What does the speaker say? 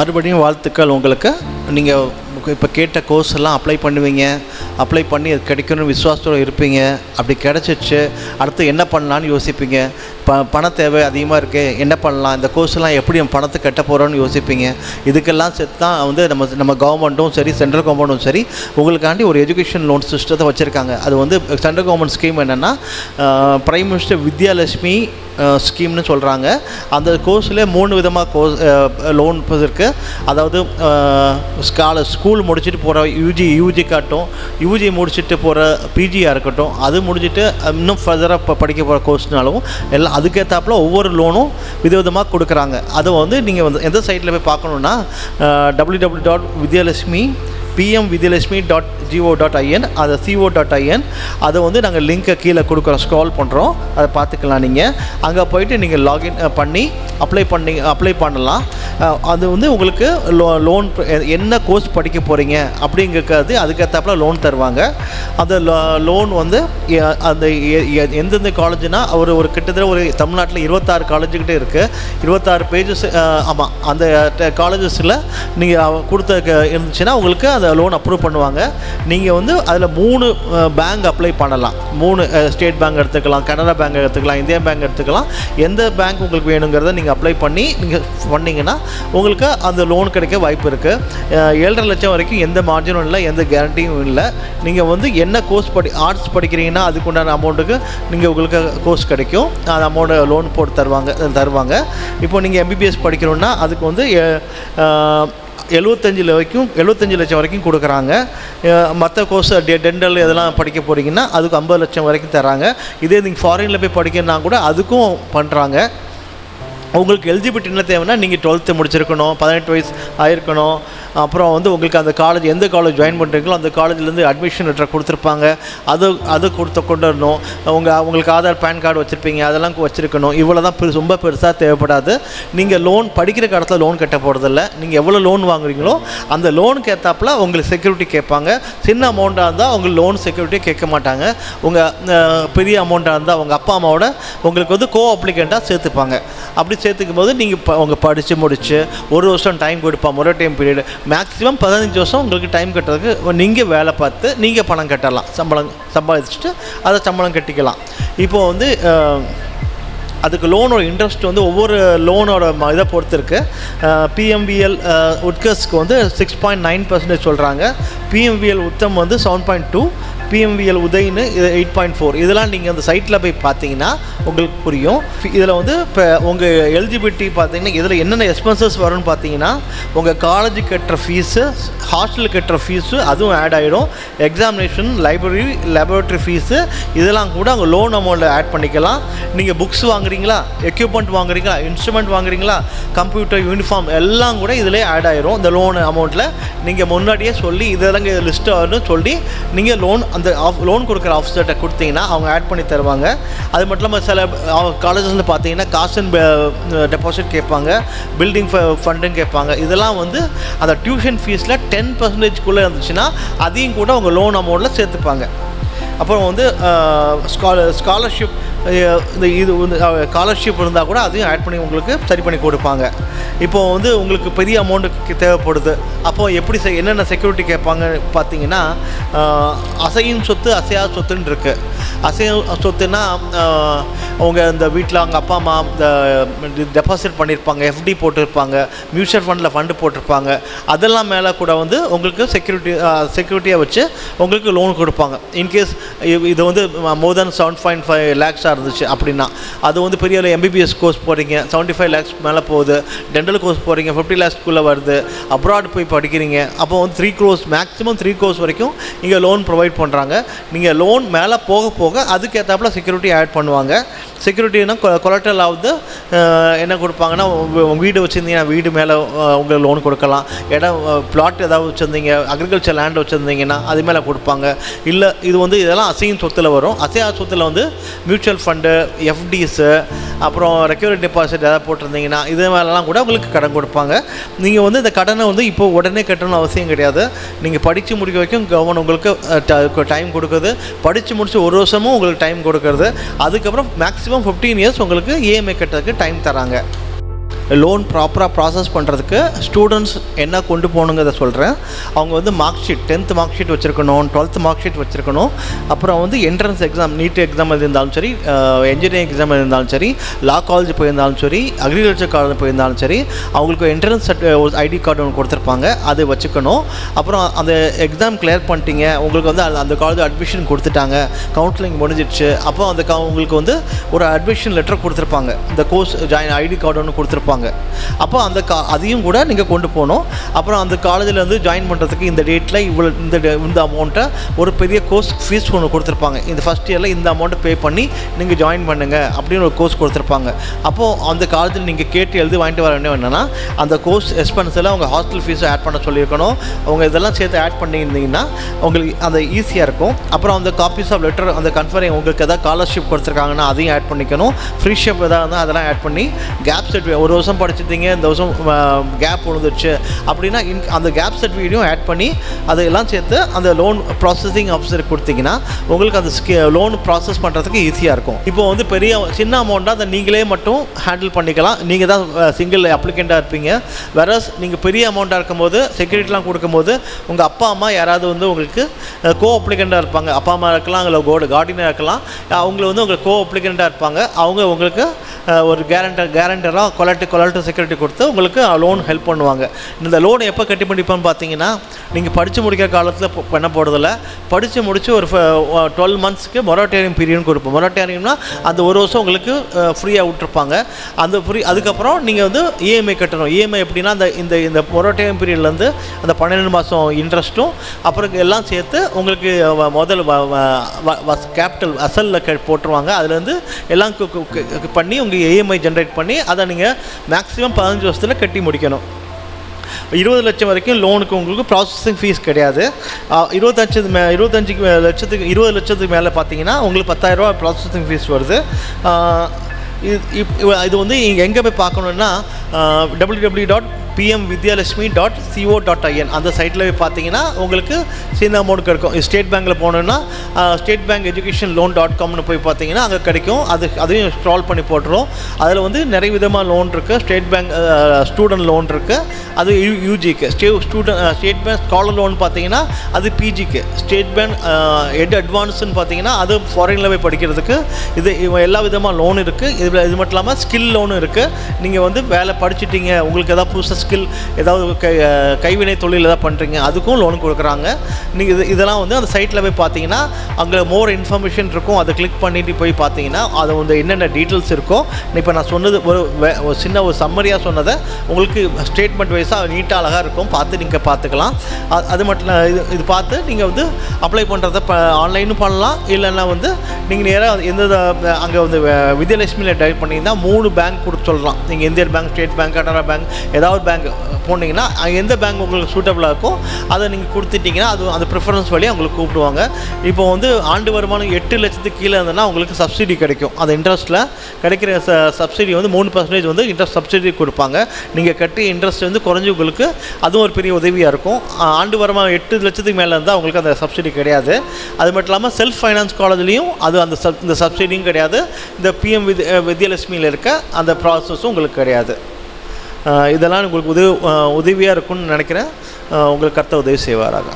மறுபடியும் வாழ்த்துக்கள் உங்களுக்கு. நீங்கள் இப்போ கேட்ட கோர்ஸ் எல்லாம் அப்ளை பண்ணுவீங்க, அப்ளை பண்ணி அது கிடைக்கணும்னு விசுவாசத்தோடு இருப்பீங்க. அப்படி கிடச்சிச்சு அடுத்து என்ன பண்ணலான்னு யோசிப்பீங்க. பண தேவை அதிகமாக இருக்குது, என்ன பண்ணலாம், இந்த கோர்ஸ்லாம் எப்படி பணத்தை கட்ட போகிறோன்னு யோசிப்பீங்க. இதுக்கெல்லாம் சேர்த்து தான் வந்து நம்ம கவர்மெண்ட்டும் சரி சென்ட்ரல் கவர்மெண்ட்டும் சரி உங்களுக்காண்டி ஒரு எஜுகேஷன் லோன் சிஸ்டத்தை வச்சுருக்காங்க. அது வந்து சென்ட்ரல் கவர்மெண்ட் ஸ்கீம் என்னென்னா பிரைம் மினிஸ்டர் வித்யாலட்சுமி ஸ்கீம்னு சொல்கிறாங்க. அந்த கோர்ஸில் 3 விதமாக லோன் இருக்குது. அதாவது ஸ்கூல் முடிச்சுட்டு போகிற யூஜி காட்டும், யூஜி முடிச்சுட்டு போகிற பிஜியாக இருக்கட்டும், அது முடிச்சுட்டு இன்னும் ஃபர்தராக படிக்க போகிற கோர்ஸ்னாலும் எல்லாம் அதுக்கேற்றாப்புல ஒவ்வொரு லோனும் விதவிதமாக கொடுக்குறாங்க. அதை வந்து நீங்கள் வந்து எந்த சைட்டில் போய் பார்க்கணுன்னா www.vidyalakshmi.pmvidyalakshmi.go.in அதை co.in அதை வந்து நாங்கள் லிங்க்கை கீழே கொடுக்குறோம், ஸ்க்ரால் பண்ணுறோம், அதை பார்த்துக்கலாம். நீங்கள் அங்கே போய்ட்டு நீங்கள் லாகின் பண்ணி அப்ளை பண்ணலாம். அது வந்து உங்களுக்கு லோன் என்ன கோர்ஸ் படிக்க போகிறீங்க அப்படிங்கிறது அதுக்கேற்றாப்புல லோன் தருவாங்க. அந்த லோன் வந்து அந்த எந்தெந்த காலேஜுனால் ஒரு கிட்டத்தட்ட ஒரு தமிழ்நாட்டில் 26 காலேஜுக்கிட்டே இருக்குது, 26 பேஜஸ். ஆமாம், அந்த காலேஜஸில் நீங்கள் கொடுத்த இருந்துச்சுன்னா உங்களுக்கு அந்த லோன் அப்ரூவ் பண்ணுவாங்க. நீங்கள் வந்து அதில் 3 பேங்க் அப்ளை பண்ணலாம். 3 ஸ்டேட் பேங்க் எடுத்துக்கலாம், கனரா பேங்க் எடுத்துக்கலாம், இந்தியன் பேங்க் எடுத்துக்கலாம். எந்த பேங்க் உங்களுக்கு வேணுங்கிறத நீங்கள் அப்ளை பண்ணி நீங்கள் பண்ணிங்கன்னா உங்களுக்கு அந்த லோன் கிடைக்க வாய்ப்பு இருக்குது. 7.5 லட்சம் வரைக்கும் எந்த மார்ஜினும் இல்லை, எந்த கேரண்டியும் இல்லை. நீங்கள் வந்து என்ன கோர்ஸ் ஆர்ட்ஸ் படிக்கிறீங்கன்னா அதுக்குண்டான அமௌண்ட்டுக்கு உங்களுக்கு கோர்ஸ் கிடைக்கும். அந்த அமௌண்ட்டை லோன் போட்டு தருவாங்க. இப்போ நீங்கள் எம்பிபிஎஸ் படிக்கணுன்னா அதுக்கு வந்து 75 லட்சம் வரைக்கும் கொடுக்குறாங்க. மற்ற கோர்ஸ் டென்டல் இதெல்லாம் படிக்க போகிறீங்கன்னா அதுக்கு 50 லட்சம் வரைக்கும் தராங்க. இதே நீங்கள் ஃபாரினில் போய் படிக்கணுன்னா கூட அதுக்கும் பண்ணுறாங்க. உங்களுக்கு எலிஜிபிலிட்டி என்ன தேவைன்னா நீங்கள் 12th முடிச்சிருக்கணும், 18 வயசு ஆகிருக்கணும். அப்புறம் வந்து உங்களுக்கு அந்த காலேஜ் எந்த காலேஜ் ஜாயின் பண்ணுறீங்களோ அந்த காலேஜ்லேருந்து அட்மிஷன் லெட்டர் கொடுத்துருப்பாங்க, அது கொண்டு வரணும். உங்களுக்கு ஆதார் பேன் கார்டு வச்சுருப்பீங்க, அதெல்லாம் வச்சுருக்கணும். இவ்வளோ தான் ரொம்ப பெருசாக தேவைப்படாது. நீங்கள் லோன் படிக்கிற காலத்தில் லோன் கட்ட போகிறதில்ல. நீங்கள் எவ்வளோ லோன் வாங்குறீங்களோ அந்த லோனுக்கு ஏற்றாப்புல உங்களுக்கு செக்யூரிட்டி கேட்பாங்க. சின்ன அமௌண்ட்டாக இருந்தால் உங்களுக்கு லோன் செக்யூரிட்டியே கேட்க மாட்டாங்க. உங்கள் பெரிய அமௌண்ட்டாக இருந்தால் உங்கள் அப்பா அம்மாவோட உங்களுக்கு வந்து அப்ளிகண்ட்டாக சேர்த்துப்பாங்க. அப்படி சேர்த்துக்கும் போது நீங்கள் உங்கள் படித்து முடித்து 1 வருஷம் டைம் கொடுப்பாங்க, ஒரு டைம் பீரியடு. மேக்ஸிமம் 15 வருஷம் உங்களுக்கு டைம் கட்டுறதுக்கு நீங்கள் வேலை பார்த்து நீங்கள் பணம் கட்டலாம். சம்பாதிச்சுட்டு அதை சம்பளம் கட்டிக்கலாம். இப்போது வந்து அதுக்கு லோனோட இன்ட்ரெஸ்ட் வந்து ஒவ்வொரு லோனோட இதை பொறுத்து இருக்குது. பிஎம்விஎல் உட்கஸ்க்கு வந்து 6.9% சொல்கிறாங்க. பிஎம்விஎல் உத்தம் வந்து 7.2, பிஎம்விஎல் உதயின்னு 8.4. இதெல்லாம் நீங்கள் அந்த சைட்டில் போய் பார்த்தீங்கன்னா உங்களுக்கு புரியும். இதில் வந்து இப்போ உங்கள் எலிஜிபிலிட்டி பார்த்தீங்கன்னா இதில் என்னென்ன எக்ஸ்பென்சஸ் வரும்னு பார்த்தீங்கன்னா உங்கள் காலேஜுக்கு கட்டுற ஃபீஸு, ஹாஸ்டலுக்கு கட்டுற ஃபீஸு அதுவும் ஆட் ஆகிடும். எக்ஸாமினேஷன், லேபரேட்டரி ஃபீஸு இதெல்லாம் கூட உங்கள் லோன் அமௌண்ட்டில் ஆட் பண்ணிக்கலாம். நீங்கள் புக்ஸ் வாங்குறீங்களா, எக்யூப்மெண்ட் வாங்குறீங்களா, இன்ஸ்ட்ருமெண்ட் வாங்குறீங்களா, கம்ப்யூட்டர், யூனிஃபார்ம் எல்லாம் கூட இதிலே ஆட் ஆகிரும். இந்த லோன் அமௌண்ட்டில் நீங்கள் முன்னாடியே சொல்லி இதெல்லாம் லிஸ்ட் ஆகணும்னு சொல்லி நீங்கள் அந்த லோன் கொடுக்குற ஆஃபீஸர்கிட்ட கொடுத்தீங்கன்னா அவங்க ஆட் பண்ணி தருவாங்க. அது மட்டும் இல்லாமல் சில காலேஜஸில் பார்த்தீங்கன்னா காஸ்ட் அண்ட் டெபாசிட் கேட்பாங்க, பில்டிங் ஃபண்டுன்னு கேட்பாங்க. இதெல்லாம் வந்து அந்த டியூஷன் ஃபீஸில் 10%குள்ளே இருந்துச்சுன்னா அதையும் கூட உங்கள் லோன் அமௌண்ட்டில் சேர்த்துப்பாங்க. அப்புறம் வந்து ஸ்காலர்ஷிப், இது வந்து ஸ்காலர்ஷிப் இருந்தால் கூட அதையும் ஆட் பண்ணி உங்களுக்கு சரி பண்ணி கொடுப்பாங்க. இப்போது வந்து உங்களுக்கு பெரிய அமௌண்ட்டுக்கு தேவைப்படுது. அப்போது எப்படி என்னென்ன செக்யூரிட்டி கேட்பாங்க பார்த்தீங்கன்னா அசையும் சொத்து, அசையாத சொத்துன்னு இருக்குது. அசையும் சொத்துன்னா அவங்க இந்த வீட்டில் அவங்க அப்பா அம்மா இந்த டெபாசிட் பண்ணியிருப்பாங்க, எஃப்டி போட்டிருப்பாங்க, மியூச்சுவல் ஃபண்டில் ஃபண்டு போட்டிருப்பாங்க. அதெல்லாம் மேலே கூட வந்து உங்களுக்கு செக்யூரிட்டியாக வச்சு உங்களுக்கு லோன் கொடுப்பாங்க. இன்கேஸ் இது வந்து மோர் தென் 7.5 lakhs இருந்துச்சு அப்படின்னா அது வந்து பெரிய எம்பிபிஎஸ் கோர்ஸ் போகிறீங்க 75 lakhs மேலே போகுது, டென்டல் கோர்ஸ் போகிறீங்க 50 lakhsக்குள்ளே வருது, அப்ராட் போய் படிக்கிறீங்க, அப்போ வந்து 3 crores மேக்ஸிமம் 3 crores வரைக்கும் இங்கே லோன் ப்ரொவைட் பண்ணுறாங்க. நீங்கள் லோன் மேலே போக போக அதுக்கேற்றாப்புல செக்யூரிட்டி ஆட் பண்ணுவாங்க. செக்யூரிட்டினா கொலட்ரல் ஆகுது என்ன கொடுப்பாங்கன்னா உங்கள் வீடு வச்சுருந்தீங்கன்னா வீடு மேலே உங்களுக்கு லோன் கொடுக்கலாம். இடம் பிளாட் ஏதாவது வச்சுருந்தீங்க, அக்ரிகல்ச்சர் லேண்ட் வச்சுருந்தீங்கன்னா அது மேலே கொடுப்பாங்க. இல்லை இது வந்து இதெல்லாம் அசையும் சொத்தில் வரும். அசையாத சொத்தில் வந்து மியூச்சுவல் ஃபண்டு, எஃப்டிஸு, அப்புறம் ரெக்யூரிங் டெபாசிட் ஏதாவது போட்டிருந்தீங்கன்னா இது மேலெலாம் கூட உங்களுக்கு கடன் கொடுப்பாங்க. நீங்கள் வந்து இந்த கடனை வந்து இப்போ உடனே கட்டணும்னு அவசியம் கிடையாது. நீங்கள் படித்து முடிக்க வரைக்கும் கவர்மெண்ட் உங்களுக்கு டைம் கொடுக்குறது, படித்து முடிச்சு 1 வருஷமும் உங்களுக்கு டைம் கொடுக்குறது. அதுக்கப்புறம் மேக்ஸிமம் 15 years உங்களுக்கு இஎம்ஐ கட்டுறதுக்கு டைம் தராங்க. லோன் ப்ராப்பராக ப்ராசஸ் பண்ணுறதுக்கு ஸ்டூடெண்ட்ஸ் என்ன கொண்டு போகணுங்கிறத சொல்கிறேன். அவங்க வந்து mark sheet, 10th mark sheet வச்சுருக்கணும், 12th மார்க் ஷீட் வச்சுருக்கணும். அப்புறம் வந்து என்ட்ரன்ஸ் எக்ஸாம், நீட் எக்ஸாம் இருந்தாலும் சரி, என்ஜினியரிங் எக்ஸாம் இருந்தாலும் சரி, லா காலேஜ் போயிருந்தாலும் சரி, அக்ரிகல்ச்சர் காலேஜ் போயிருந்தாலும் சரி, அவங்களுக்கு என்ட்ரன்ஸ் ஐடி கார்டு ஒன்று கொடுத்துருப்பாங்க, அது வச்சுக்கணும். அப்புறம் அந்த எக்ஸாம் கிளியர் பண்ணிட்டீங்க, உங்களுக்கு வந்து அந்த காலேஜ் அட்மிஷன் கொடுத்துட்டாங்க, கவுன்சிலிங் முடிஞ்சிடுச்சு, அப்போ அந்த உங்களுக்கு வந்து ஒரு அட்மிஷன் லெட்டர் கொடுத்துருப்பாங்க, இந்த கோர்ஸ் ஜாயின் ஐடி கார்டு ஒன்று கொடுத்துருப்பாங்க. அப்போ அந்த அதையும் கூட நீங்கள் கொண்டு போகணும். அப்புறம் அந்த காலேஜில் வந்து ஜாயின் பண்ணுறதுக்கு இந்த டேட்டில் இவ்வளோ இந்த அமௌண்ட்டை ஒரு பெரிய கோர்ஸ் ஃபீஸ் ஒன்று கொடுத்துருப்பாங்க, இந்த ஃபஸ்ட் இயரில் இந்த அமௌண்ட்டை பே பண்ணி நீங்கள் ஜாயின் பண்ணுங்கள் அப்படின்னு ஒரு கோர்ஸ் கொடுத்துருப்பாங்க. அப்போது அந்த காலேஜில் நீங்கள் கேட்டு எழுதி வாங்கிட்டு வர வேண்டிய என்னென்னா அந்த கோர்ஸ் எக்ஸ்பென்ஸில் அவங்க ஹாஸ்டல் ஃபீஸை ஆட் பண்ண சொல்லியிருக்கணும். அவங்க இதெல்லாம் சேர்த்து ஆட் பண்ணியிருந்தீங்கன்னா உங்களுக்கு அந்த ஈஸியாக இருக்கும். அப்புறம் அந்த காப்பீஸ் ஆஃப் லெட்டர், அந்த கன்ஃபரிங் உங்களுக்கு எதாவது ஸ்காலர்ஷிப் கொடுத்துருக்காங்கன்னா அதையும் ஆட் பண்ணிக்கணும். ஃப்ரீஷிப் எதாவது இருந்தால் அதெல்லாம் ஆட் பண்ணி, கேப் சர்டிஃபிகேட் ஒரு வருஷம் படிச்சிருந்தீங்க, இந்த வருஷம் கேப் விழுந்துருச்சு அப்படின்னா அந்த கேப் சர்டிஃபிகேட்டையும் ஆட் பண்ணி அதையெல்லாம் சேர்த்து அந்த லோன் ப்ராசஸிங் ஆஃபீஸருக்கு கொடுத்தீங்கன்னா உங்களுக்கு அந்த லோன் ப்ராசஸ் பண்ணுறதுக்கு ஈஸியாக இருக்கும். இப்போ வந்து பெரிய சின்ன அமௌண்ட்டாக அதை நீங்களே மட்டும் ஹேண்டில் பண்ணிக்கலாம், நீங்கள் தான் சிங்கிள் அப்ளிகண்ட்டாக இருப்பீங்க. வேற நீங்கள் பெரிய அமௌண்ட்டாக இருக்கும்போது செக்யூரிட்டிலாம் கொடுக்கும்போது உங்கள் அப்பா அம்மா யாராவது வந்து உங்களுக்கு கோ அப்ளிகண்ட்டாக இருப்பாங்க, அப்பா அம்மா இருக்கலாம், இல்லை கார்டினராக இருக்கலாம், அவங்கள வந்து உங்களுக்கு கோ அப்ளிகண்ட்டாக இருப்பாங்க. அவங்க உங்களுக்கு ஒரு கேரண்டராக கொலாட்டல் செக்யூரிட்டி கொடுத்து உங்களுக்கு லோன் ஹெல்ப் பண்ணுவாங்க. இந்த லோன் எப்போ கட்டி முடிப்போன்னு பார்த்தீங்கன்னா நீங்கள் படித்து முடிக்கிற காலத்தில் பண்ண போகிறதில்ல, படித்து முடித்து ஒரு 12 மந்த்ஸ்க்கு மொரட்டோரியம் பீரியட்னு கொடுப்போம். மொரட்டோரியம்னா அந்த ஒரு வருஷம் உங்களுக்கு ஃப்ரீயாக விட்டுருப்பாங்க. அந்த அதுக்கப்புறம் நீங்கள் வந்து இஎம்ஐ கட்டணும். இஎம்ஐ எப்படின்னா இந்த மொரட்டோரியம் பீரியட்லேருந்து அந்த 12 மாதம் இன்ட்ரெஸ்ட்டும் அப்புறம் எல்லாம் சேர்த்து உங்களுக்கு முதல் கேபிட்டல் அசலில் போட்டுருவாங்க. அதுலேருந்து எல்லாம் பண்ணி உங்கள் இஎம்ஐ ஜென்ரேட் பண்ணி அதை நீங்கள் மேக்ஸிமம் 15 வருஷத்தில் கட்டி முடிக்கணும். 20 லட்சம் வரைக்கும் லோனுக்கு உங்களுக்கு ப்ராசஸிங் ஃபீஸ் கிடையாது. 20 லட்சத்துக்கு மேலே பார்த்தீங்கன்னா உங்களுக்கு 10,000 ரூபா ப்ராசஸிங் ஃபீஸ் வருது. இது வந்து எங்கே போய் பார்க்கணுன்னா www.pmvidyalakshmi.co.in அந்த சைட்டில் போய் பார்த்தீங்கன்னா உங்களுக்கு சின்ன அமௌண்ட் கிடைக்கும். ஸ்டேட் பேங்க்கில் போனோன்னா ஸ்டேட் பேங்க் எஜுகேஷன் லோன்.comனு போய் பார்த்தீங்கன்னா அங்கே கிடைக்கும். அதையும் ஸ்க்ரால் பண்ணி போட்டுரும். அதில் வந்து நிறைய விதமாக லோன் இருக்குது. ஸ்டேட் பேங்க் ஸ்டூடெண்ட் லோன் இருக்குது, அது யூஜிக்கு. ஸ்டேட் பேங்க் ஸ்காலர் லோன் பார்த்தீங்கன்னா அது பிஜிக்கு. ஸ்டேட் பேங்க் அட்வான்ஸ்ன்னு பார்த்தீங்கன்னா அது ஃபாரினில் போய் படிக்கிறதுக்கு. இது எல்லா விதமாக லோன் இருக்குது. இது மட்டும் இல்லாமல் ஸ்கில் லோனும் இருக்குது. நீங்கள் வந்து வேலை படிச்சுட்டீங்க, உங்களுக்கு எதாவது புதுசாக ஸ்கில் ஏதாவது கைவினை தொழில் எதாவது பண்ணுறீங்க, அதுக்கும் லோன் கொடுக்குறாங்க. நீங்கள் இதெல்லாம் வந்து அந்த சைட்டில் போய் பார்த்தீங்கன்னா அங்கே மோர் இன்ஃபர்மேஷன் இருக்கும். அதை கிளிக் பண்ணிட்டு போய் பார்த்தீங்கன்னா அது வந்து என்னென்ன டீட்டெயில்ஸ் இருக்கோ. இப்போ நான் சொன்னது ஒரு சின்ன ஒரு சம்மரியாக சொன்னதை உங்களுக்கு ஸ்டேட்மெண்ட் வைஸாக நீட்டாக அழகாக இருக்கும், பார்த்து நீங்கள் பார்த்துக்கலாம். அது மட்டும் இது பார்த்து நீங்கள் வந்து அப்ளை பண்ணுறத ஆன்லைனும் பண்ணலாம். இல்லைன்னா வந்து நீங்கள் நேராக எந்த அங்கே வந்து வித்யாலட்சுமியில் டைப் பண்ணிங்கன்னா 3 பேங்க் கொடுத்து சொல்லலாம். நீங்கள் Indian bank, state bank, Canara bank, ஏதாவது பேங்க் போனீங்கன்னா எந்த பேங்க் உங்களுக்கு சூட்டபுளாக இருக்கோ அதை நீங்கள் கொடுத்துட்டிங்கன்னா அது அந்த ப்ரிஃபரன்ஸ் வழியாக உங்களுக்கு கூப்பிடுவாங்க. இப்போ வந்து ஆண்டு வருமானம் 8 லட்சத்துக்கு கீழே இருந்ததுன்னா உங்களுக்கு சப்சிடி கிடைக்கும். அந்த இன்ட்ரெஸ்ட்டில் கிடைக்கிற சப்சிடி வந்து 3% வந்து இன்ட்ரெஸ்ட் சப்சிடி கொடுப்பாங்க. நீங்கள் கட்டிய இன்ட்ரெஸ்ட் வந்து குறைஞ்சி உங்களுக்கு அதுவும் ஒரு பெரிய உதவியாக இருக்கும். ஆண்டு வருமானம் 8 லட்சத்துக்கு மேலே இருந்தால் உங்களுக்கு அந்த சப்சிடி கிடையாது. அது மட்டும் இல்லாமல் செல்ஃப் ஃபைனான்ஸ் காலேஜ்லேயும் அது இந்த சப்சிடியும் கிடையாது. இந்த பிஎம் வித்யாலட்சுமியில் இருக்க அந்த ப்ராசஸும் உங்களுக்கு கிடையாது. இதெல்லாம் உங்களுக்கு உதவியாக இருக்கும்னு நினைக்கிறேன். உங்களுக்கு கர்த்தர் உதவி செய்வாராக.